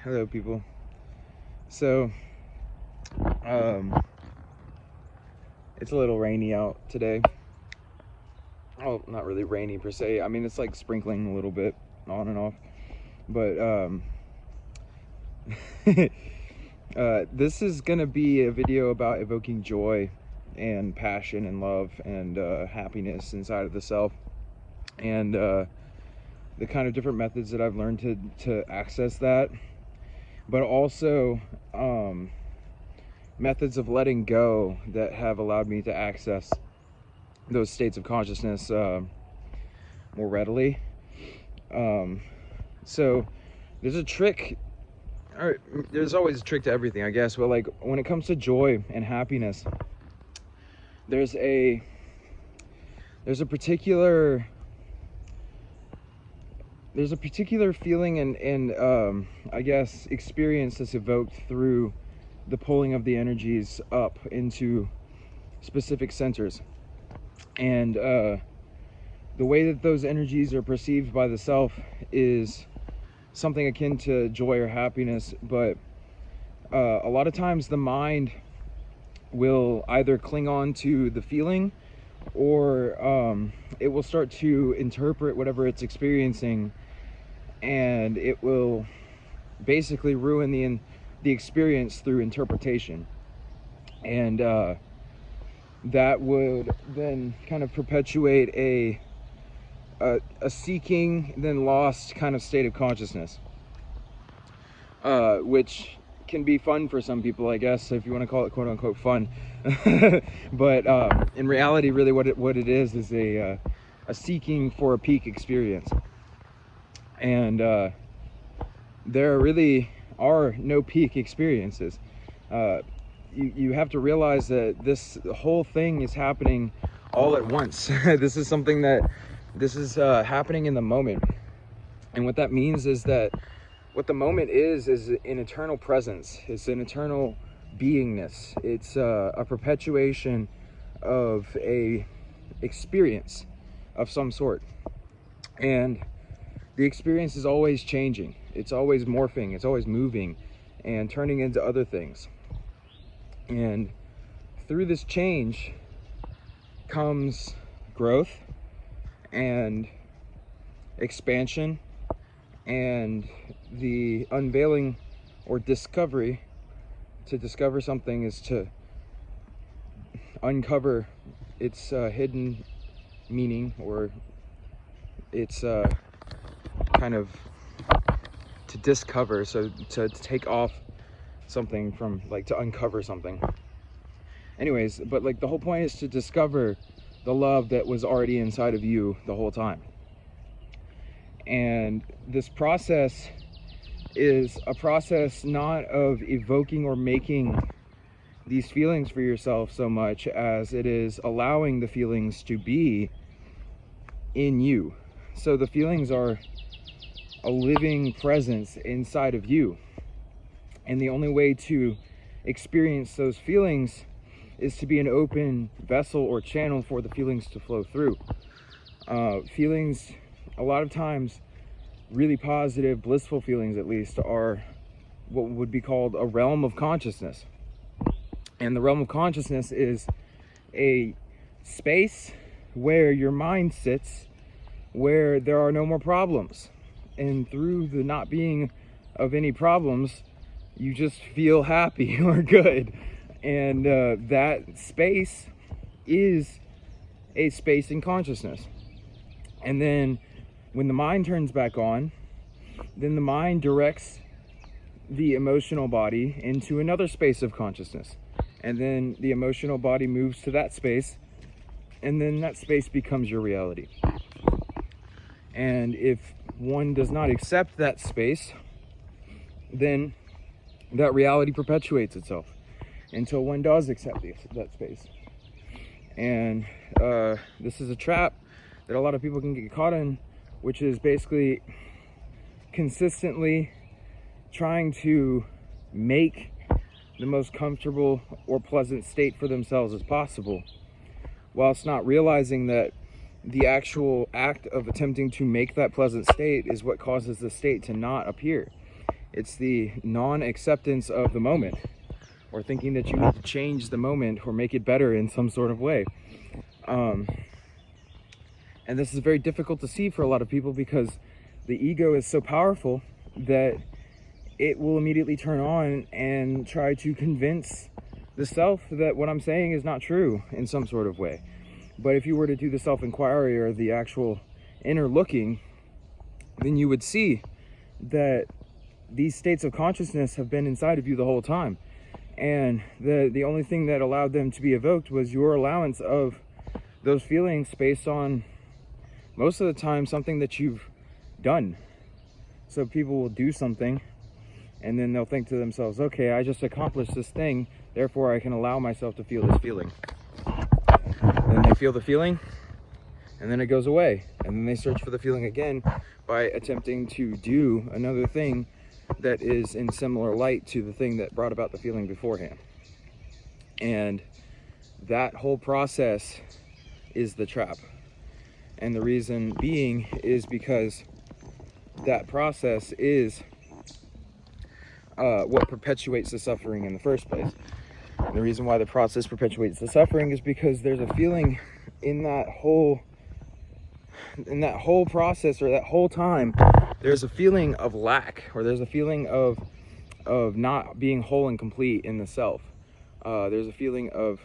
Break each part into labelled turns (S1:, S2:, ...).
S1: Hello, people. So, it's a little rainy out today. Oh, not really rainy per se. I mean, it's like sprinkling a little bit on and off. But, this is gonna be a video about evoking joy and passion and love and happiness inside of the self, and the kind of different methods that I've learned to access that, but also methods of letting go that have allowed me to access those states of consciousness more readily. So there's a trick, or there's always a trick to everything, I guess, but like when it comes to joy and happiness, there's a particular feeling and I guess experience that's evoked through the pulling of the energies up into specific centers, and the way that those energies are perceived by the self is something akin to joy or happiness, but a lot of times the mind will either cling on to the feeling, or it will start to interpret whatever it's experiencing, and it will basically ruin the experience through interpretation, and that would then kind of perpetuate a seeking then lost kind of state of consciousness, which can be fun for some people, I guess, if you want to call it quote unquote fun. But in reality, really what it is a seeking for a peak experience. And there really are no peak experiences. You have to realize that this whole thing is happening all at once. This is something that happening in the moment. And what that means is that what the moment is an eternal presence. It's an eternal beingness. It's a perpetuation of a experience of some sort. And the experience is always changing. It's always morphing. It's always moving and turning into other things. And through this change comes growth and expansion and the unveiling or discovery. To discover something is to uncover its hidden meaning, or its kind of to discover, so to take off something from, like, to uncover something. Anyways, but like the whole point is to discover the love that was already inside of you the whole time. And this process is a process not of evoking or making these feelings for yourself so much as it is allowing the feelings to be in you. So the feelings are a living presence inside of you. And the only way to experience those feelings is to be an open vessel or channel for the feelings to flow through. Feelings, a lot of times, really positive, blissful feelings at least, are what would be called a realm of consciousness. And the realm of consciousness is a space where your mind sits, where there are no more problems. And through the not being of any problems, you just feel happy or good. And that space is a space in consciousness. And then when the mind turns back on, then the mind directs the emotional body into another space of consciousness. And then the emotional body moves to that space, and then that space becomes your reality. And if one does not accept that space, then that reality perpetuates itself until one does accept that space. And this is a trap that a lot of people can get caught in, which is basically consistently trying to make the most comfortable or pleasant state for themselves as possible, whilst not realizing that the actual act of attempting to make that pleasant state is what causes the state to not appear. It's the non-acceptance of the moment, or thinking that you need to change the moment or make it better in some sort of way. And this is very difficult to see for a lot of people, because the ego is so powerful that it will immediately turn on and try to convince the self that what I'm saying is not true in some sort of way. But if you were to do the self-inquiry, or the actual inner looking, then you would see that these states of consciousness have been inside of you the whole time. And the only thing that allowed them to be evoked was your allowance of those feelings based on, most of the time, something that you've done. So people will do something, and then they'll think to themselves, okay, I just accomplished this thing, therefore I can allow myself to feel this feeling. Then they feel the feeling, and then it goes away. And then they search for the feeling again by attempting to do another thing that is in similar light to the thing that brought about the feeling beforehand. And that whole process is the trap. And the reason being is because that process is what perpetuates the suffering in the first place. And the reason why the process perpetuates the suffering is because there's a feeling in that whole process, or that whole time, there's a feeling of lack, or there's a feeling of not being whole and complete in the self. There's a feeling of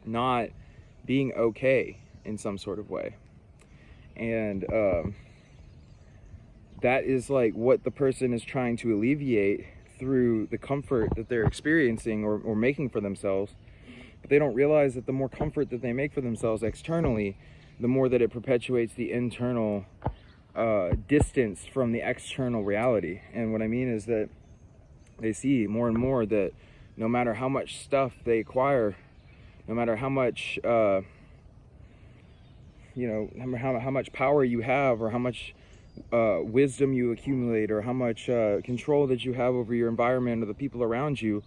S1: not being okay in some sort of way. And that is like what the person is trying to alleviate through the comfort that they're experiencing or making for themselves. But they don't realize that the more comfort that they make for themselves externally, the more that it perpetuates the internal distance from the external reality. And what I mean is that they see more and more that no matter how much stuff they acquire, no matter how much how much power you have, or how much wisdom you accumulate, or how much control that you have over your environment or the people around you,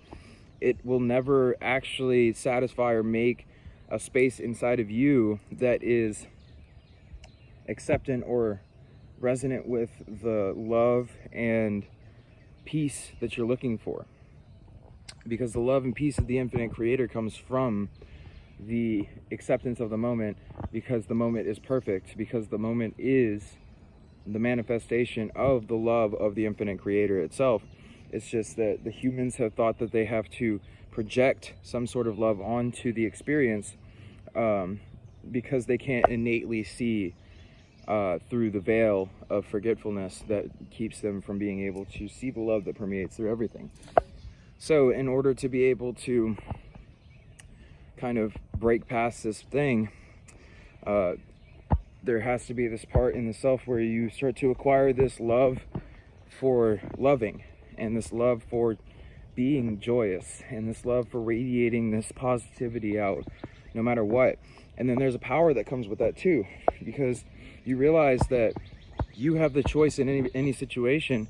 S1: it will never actually satisfy or make a space inside of you that is acceptant or resonant with the love and peace that you're looking for. Because the love and peace of the infinite creator comes from the acceptance of the moment, because the moment is perfect, because the moment is the manifestation of the love of the infinite creator itself. It's just that the humans have thought that they have to project some sort of love onto the experience, because they can't innately see through the veil of forgetfulness that keeps them from being able to see the love that permeates through everything. So in order to be able to kind of break past this thing, there has to be this part in the self where you start to acquire this love for loving, and this love for being joyous, and this love for radiating this positivity out no matter what. And then there's a power that comes with that too, because you realize that you have the choice in any situation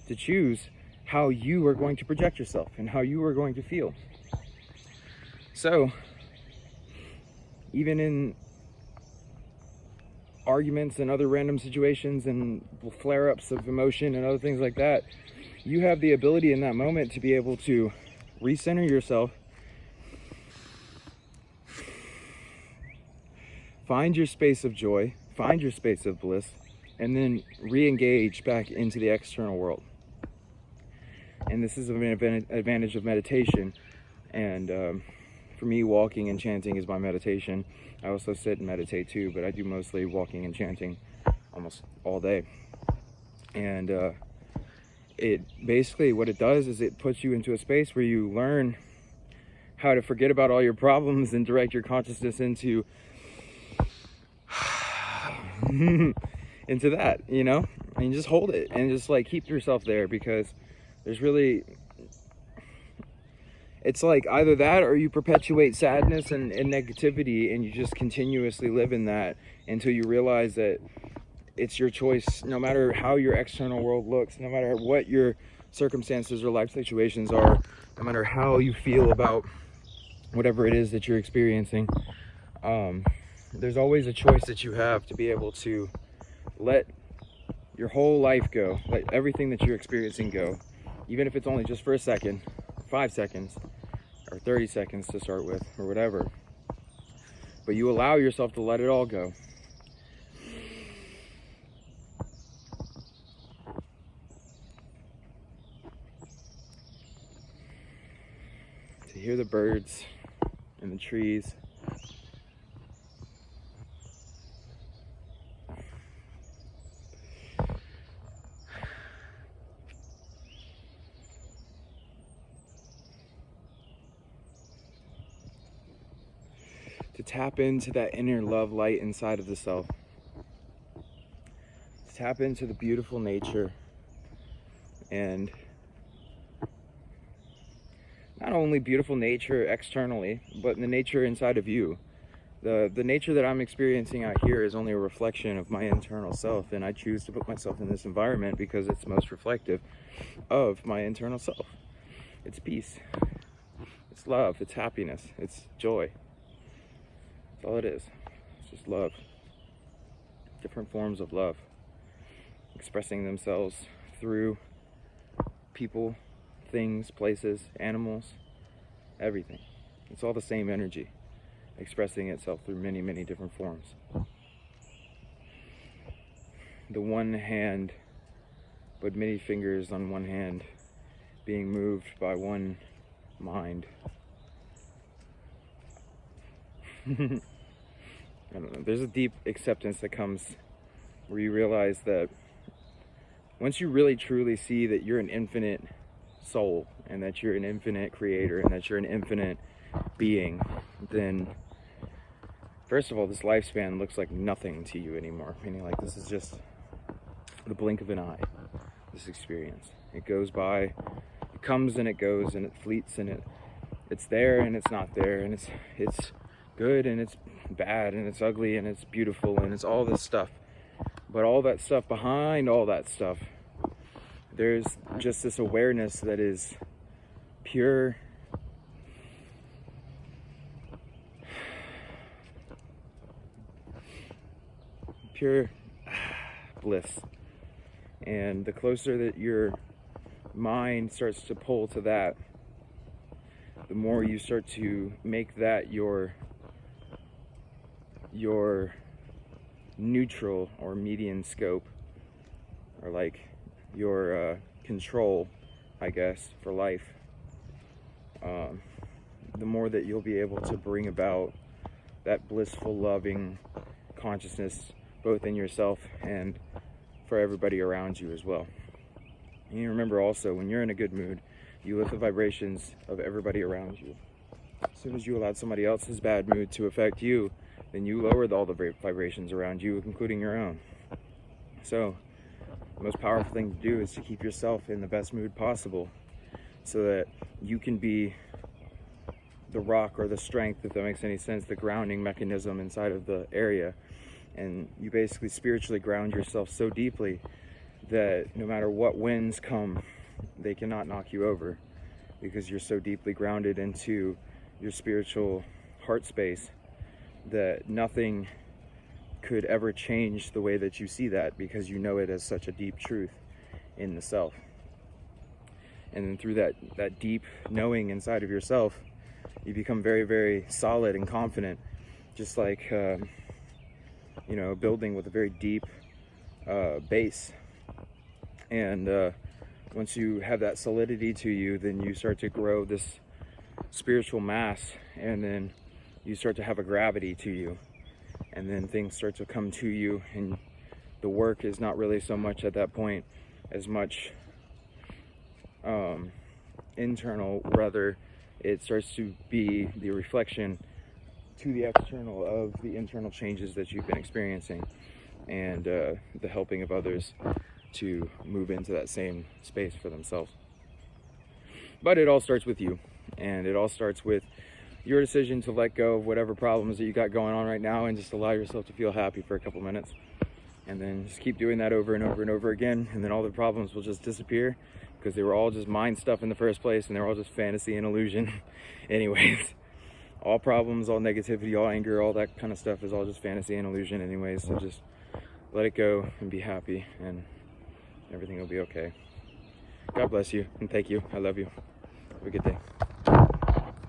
S1: to choose how you are going to project yourself and how you are going to feel. So even in arguments and other random situations and flare-ups of emotion and other things like that, you have the ability in that moment to be able to recenter yourself, find your space of joy, find your space of bliss, and then re-engage back into the external world. And this is an advantage of meditation. And for me, walking and chanting is my meditation. I also sit and meditate too, but I do mostly walking and chanting almost all day. And it basically, what it does is it puts you into a space where you learn how to forget about all your problems and direct your consciousness into that, and just hold it and just like keep yourself there, because there's really, it's like either that or you perpetuate sadness and negativity, and you just continuously live in that until you realize that it's your choice, no matter how your external world looks, no matter what your circumstances or life situations are, no matter how you feel about whatever it is that you're experiencing. There's always a choice that you have to be able to let your whole life go. Let everything that you're experiencing go. Even if it's only just for a second, 5 seconds, or 30 seconds to start with, or whatever. But you allow yourself to let it all go. To hear the birds and the trees. To tap into that inner love light inside of the self. To tap into the beautiful nature, and not only beautiful nature externally, but the nature inside of you. The nature that I'm experiencing out here is only a reflection of my internal self, and I choose to put myself in this environment because it's most reflective of my internal self. It's peace, it's love, it's happiness, it's joy. That's all it is. It's just love. Different forms of love expressing themselves through people, things, places, animals, everything. It's all the same energy expressing itself through many, many different forms. The one hand, but many fingers on one hand, being moved by one mind. I don't know. There's a deep acceptance that comes where you realize that once you really truly see that you're an infinite soul, and that you're an infinite creator, and that you're an infinite being, then first of all, this lifespan looks like nothing to you anymore. Meaning, like, this is just the blink of an eye, this experience. It goes by, it comes and it goes, and it fleets, and it's there and it's not there, and it's good and it's bad, and it's ugly and it's beautiful, and it's all this stuff. But all that stuff, behind all that stuff, there's just this awareness that is pure bliss. And the closer that your mind starts to pull to that, the more you start to make that your neutral or median scope, or like your control, I guess, for life. The more that you'll be able to bring about that blissful, loving consciousness, both in yourself and for everybody around you as well. And you remember also, when you're in a good mood, you lift the vibrations of everybody around you. As soon as you allowed somebody else's bad mood to affect you, then you lowered all the vibrations around you, including your own. So the most powerful thing to do is to keep yourself in the best mood possible, so that you can be the rock or the strength, if that makes any sense, the grounding mechanism inside of the area. And you basically spiritually ground yourself so deeply that no matter what winds come, they cannot knock you over, because you're so deeply grounded into your spiritual heart space that nothing could ever change the way that you see that, because you know it as such a deep truth in the self. And then through that deep knowing inside of yourself, you become very, very solid and confident, just like a building with a very deep base. And once you have that solidity to you, then you start to grow this spiritual mass, and then you start to have a gravity to you, and then things start to come to you, and the work is not really so much at that point as much internal, rather it starts to be the reflection to the external of the internal changes that you've been experiencing, and the helping of others to move into that same space for themselves. But it all starts with you, and it all starts with your decision to let go of whatever problems that you got going on right now, and just allow yourself to feel happy for a couple minutes, and then just keep doing that over and over and over again, and then all the problems will just disappear, because they were all just mind stuff in the first place, and they're all just fantasy and illusion. Anyways, all problems, all negativity, all anger, all that kind of stuff is all just fantasy and illusion anyways. So just let it go and be happy, and Everything will be okay. God bless you and thank you. I love you. Have a good day.